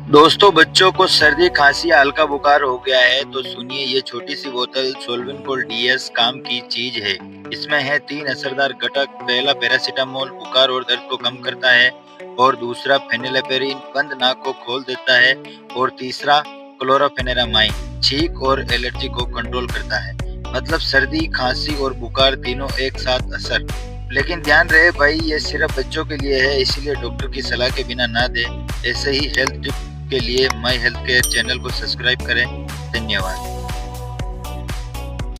दोस्तों, बच्चों को सर्दी खांसी या हल्का बुखार हो गया है तो सुनिए, ये छोटी सी बोतल सोल्विनकोल डीएस काम की चीज है। इसमें है 3 असरदार घटक। पहला पैरासीटामोल बुखार और दर्द को कम करता है, और दूसरा फेनिलेपेरिन बंद नाक को खोल देता है, और तीसरा क्लोराफेनेरामाइन छींक और एलर्जी को कंट्रोल करता है। मतलब सर्दी खांसी और बुखार तीनों एक साथ असर। लेकिन ध्यान रहे भाई, ये सिर्फ बच्चों के लिए है, इसीलिए डॉक्टर की सलाह के बिना ना दे। ऐसे ही हेल्थ टिप के लिए माय हेल्थ केयर चैनल को सब्सक्राइब करें। धन्यवाद।